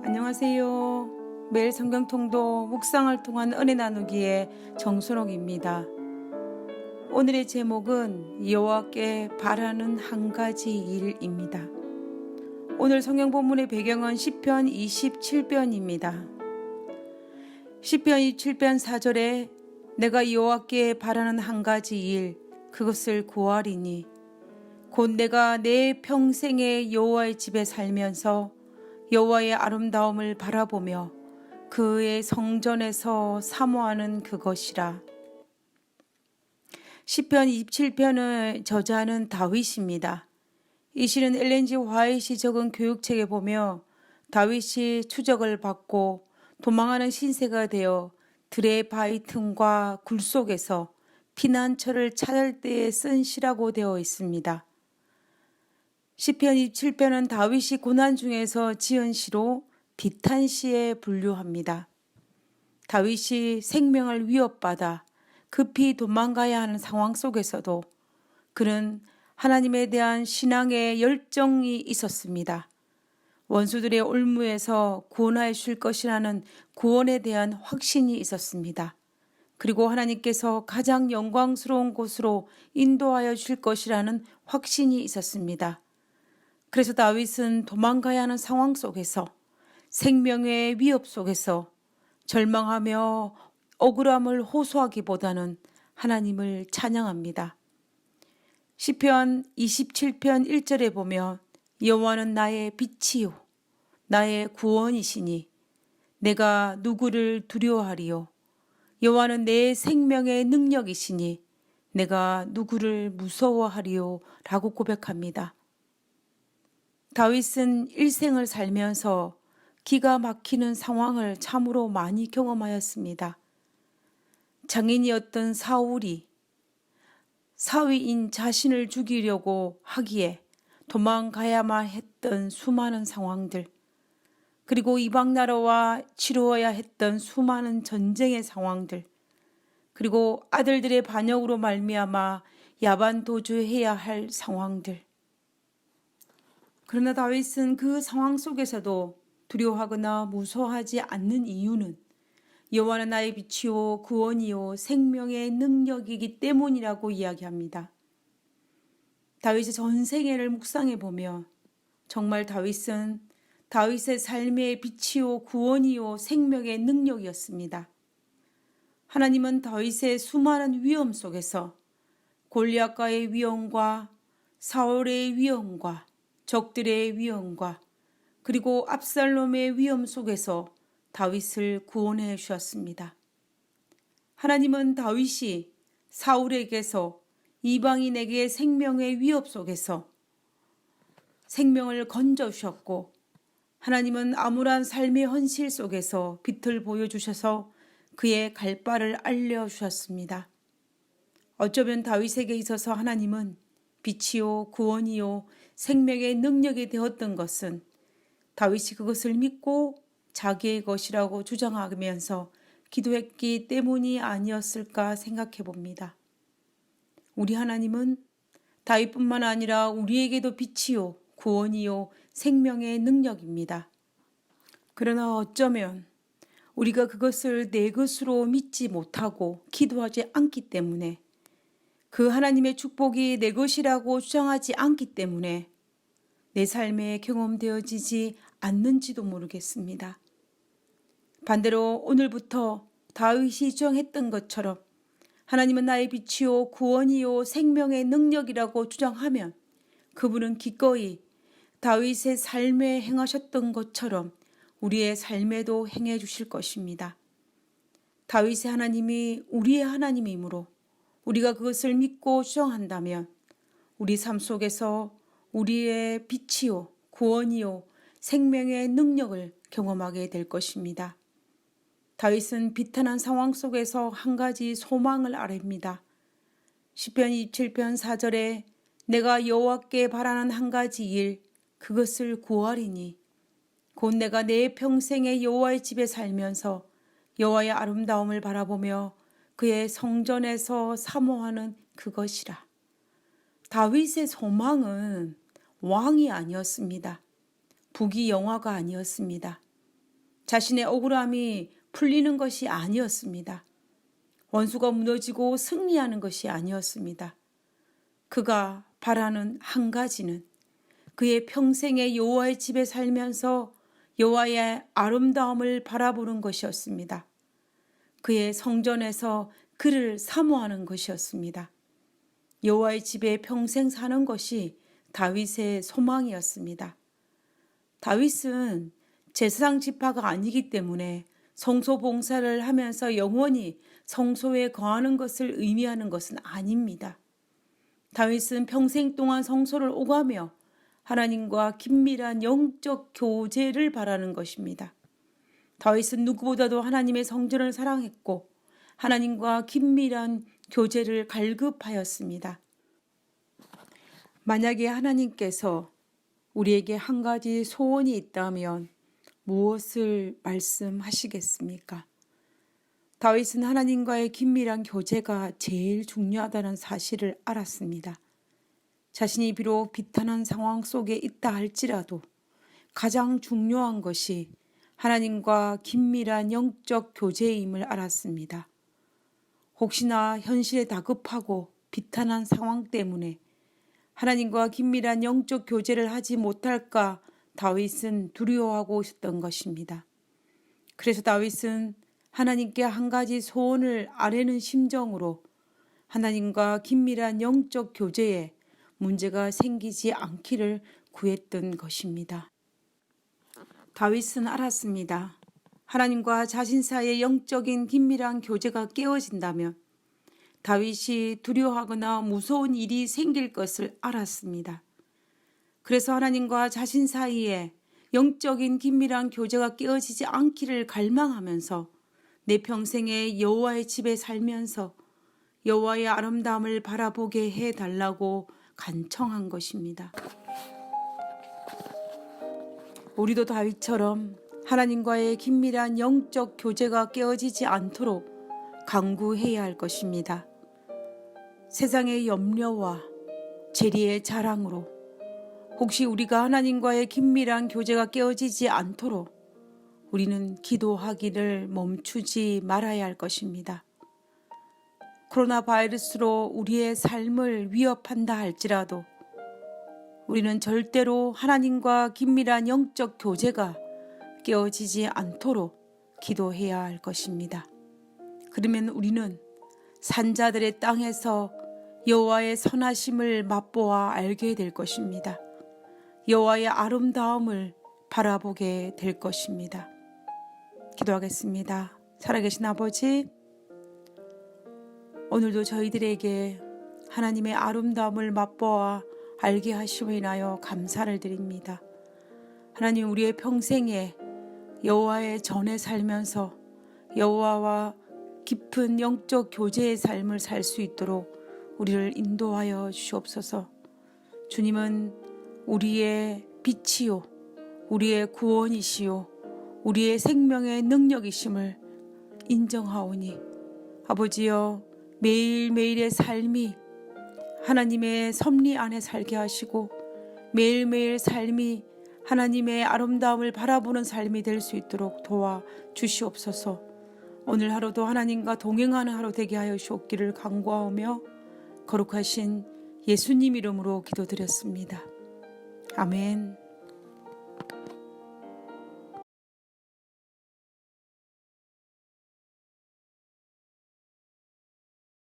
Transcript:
안녕하세요. 매일 성경통독 묵상을 통한 은혜 나누기의 정순옥입니다. 오늘의 제목은 여호와께 바라는 한 가지 일입니다. 오늘 성경 본문의 배경은 시편 27편입니다. 시편 27편 4절에 내가 여호와께 바라는 한 가지 일 그것을 구하리니 곧 내가 내 평생에 여호와의 집에 살면서 여호와의 아름다움을 바라보며 그의 성전에서 사모하는 그것이라. 시편 27편의 저자는 다윗입니다. 이 시는 엘렌 G 화이트이 적은 교육책에 보며 다윗이 추적을 받고 도망하는 신세가 되어 들의 바위 틈과 굴 속에서 피난처를 찾을 때에 쓴 시라고 되어 있습니다. 시편 27편은 다윗이 고난 중에서 지은 시로 비탄시에 분류합니다. 다윗이 생명을 위협받아 급히 도망가야 하는 상황 속에서도 그는 하나님에 대한 신앙의 열정이 있었습니다. 원수들의 올무에서 구원하여 주실 것이라는 구원에 대한 확신이 있었습니다. 그리고 하나님께서 가장 영광스러운 곳으로 인도하여 주실 것이라는 확신이 있었습니다. 그래서 다윗은 도망가야 하는 상황 속에서 생명의 위협 속에서 절망하며 억울함을 호소하기보다는 하나님을 찬양합니다. 시편 27편 1절에 보면 여호와는 나의 빛이요 나의 구원이시니 내가 누구를 두려워하리요 여호와는 내 생명의 능력이시니 내가 누구를 무서워하리요 라고 고백합니다. 다윗은 일생을 살면서 기가 막히는 상황을 참으로 많이 경험하였습니다. 장인이었던 사울이 사위인 자신을 죽이려고 하기에 도망가야만 했던 수많은 상황들, 그리고 이방 나라와 치루어야 했던 수많은 전쟁의 상황들, 그리고 아들들의 반역으로 말미암아 야반 도주해야 할 상황들. 그러나 다윗은 그 상황 속에서도 두려워하거나 무서워하지 않는 이유는 여호와는 나의 빛이요 구원이요 생명의 능력이기 때문이라고 이야기합니다. 다윗의 전생애를 묵상해 보며 정말 다윗은 다윗의 삶의 빛이요 구원이요 생명의 능력이었습니다. 하나님은 다윗의 수많은 위험 속에서 골리앗과의 위험과 사울의 위험과 적들의 위험과 그리고 압살롬의 위험 속에서 다윗을 구원해 주셨습니다. 하나님은 다윗이 사울에게서 이방인에게 생명의 위협 속에서 생명을 건져 주셨고, 하나님은 암울한 삶의 현실 속에서 빛을 보여주셔서 그의 갈 바를 알려주셨습니다. 어쩌면 다윗에게 있어서 하나님은 빛이요 구원이요 생명의 능력이 되었던 것은 다윗이 그것을 믿고 자기의 것이라고 주장하면서 기도했기 때문이 아니었을까 생각해 봅니다. 우리 하나님은 다윗뿐만 아니라 우리에게도 빛이요 구원이요 생명의 능력입니다. 그러나 어쩌면 우리가 그것을 내 것으로 믿지 못하고 기도하지 않기 때문에, 그 하나님의 축복이 내 것이라고 주장하지 않기 때문에 내 삶에 경험되어지지 않는지도 모르겠습니다. 반대로 오늘부터 다윗이 주장했던 것처럼 하나님은 나의 빛이요 구원이요 생명의 능력이라고 주장하면 그분은 기꺼이 다윗의 삶에 행하셨던 것처럼 우리의 삶에도 행해 주실 것입니다. 다윗의 하나님이 우리의 하나님이므로 우리가 그것을 믿고 주장한다면 우리 삶 속에서 우리의 빛이요 구원이요 생명의 능력을 경험하게 될 것입니다. 다윗은 비탄한 상황 속에서 한 가지 소망을 아뢰입니다. 시편 27편 4절에 내가 여호와께 바라는 한 가지 일 그것을 구하리니 곧 내가 내 평생에 여호와의 집에 살면서 여호와의 아름다움을 바라보며 그의 성전에서 사모하는 그것이라. 다윗의 소망은 왕이 아니었습니다. 부귀영화가 아니었습니다. 자신의 억울함이 풀리는 것이 아니었습니다. 원수가 무너지고 승리하는 것이 아니었습니다. 그가 바라는 한 가지는 그의 평생에 여호와의 집에 살면서 여호와의 아름다움을 바라보는 것이었습니다. 그의 성전에서 그를 사모하는 것이었습니다. 여호와의 집에 평생 사는 것이 다윗의 소망이었습니다. 다윗은 제사장 지파가 아니기 때문에 성소 봉사를 하면서 영원히 성소에 거하는 것을 의미하는 것은 아닙니다. 다윗은 평생 동안 성소를 오가며 하나님과 긴밀한 영적 교제를 바라는 것입니다. 다윗은 누구보다도 하나님의 성전을 사랑했고 하나님과 긴밀한 교제를 갈급하였습니다. 만약에 하나님께서 우리에게 한 가지 소원이 있다면 무엇을 말씀하시겠습니까? 다윗은 하나님과의 긴밀한 교제가 제일 중요하다는 사실을 알았습니다. 자신이 비록 비탄한 상황 속에 있다 할지라도 가장 중요한 것이 하나님과 긴밀한 영적 교제임을 알았습니다. 혹시나 현실에 다급하고 비탄한 상황 때문에 하나님과 긴밀한 영적 교제를 하지 못할까 다윗은 두려워하고 있었던 것입니다. 그래서 다윗은 하나님께 한 가지 소원을 아뢰는 심정으로 하나님과 긴밀한 영적 교제에 문제가 생기지 않기를 구했던 것입니다. 다윗은 알았습니다. 하나님과 자신 사이의 영적인 긴밀한 교제가 깨어진다면 다윗이 두려워하거나 무서운 일이 생길 것을 알았습니다. 그래서 하나님과 자신 사이에 영적인 긴밀한 교제가 깨어지지 않기를 갈망하면서 내 평생에 여호와의 집에 살면서 여호와의 아름다움을 바라보게 해달라고 간청한 것입니다. 우리도 다윗처럼 하나님과의 긴밀한 영적 교제가 깨어지지 않도록 간구해야 할 것입니다. 세상의 염려와 재리의 자랑으로 혹시 우리가 하나님과의 긴밀한 교제가 깨어지지 않도록 우리는 기도하기를 멈추지 말아야 할 것입니다. 코로나 바이러스로 우리의 삶을 위협한다 할지라도 우리는 절대로 하나님과 긴밀한 영적 교제가 깨어지지 않도록 기도해야 할 것입니다. 그러면 우리는 산자들의 땅에서 여호와의 선하심을 맛보아 알게 될 것입니다. 여호와의 아름다움을 바라보게 될 것입니다. 기도하겠습니다. 살아계신 아버지, 오늘도 저희들에게 하나님의 아름다움을 맛보아 알게 하심으로 인하여 감사를 드립니다. 하나님, 우리의 평생에 여호와의 전에 살면서 여호와와 깊은 영적 교제의 삶을 살 수 있도록 우리를 인도하여 주시옵소서. 주님은 우리의 빛이요, 우리의 구원이시요, 우리의 생명의 능력이심을 인정하오니 아버지여, 매일매일의 삶이 하나님의 섭리 안에 살게 하시고 매일매일 삶이 하나님의 아름다움을 바라보는 삶이 될 수 있도록 도와 주시옵소서. 오늘 하루도 하나님과 동행하는 하루 되게 하여 주옵기를 간구하오며 거룩하신 예수님 이름으로 기도드렸습니다. 아멘.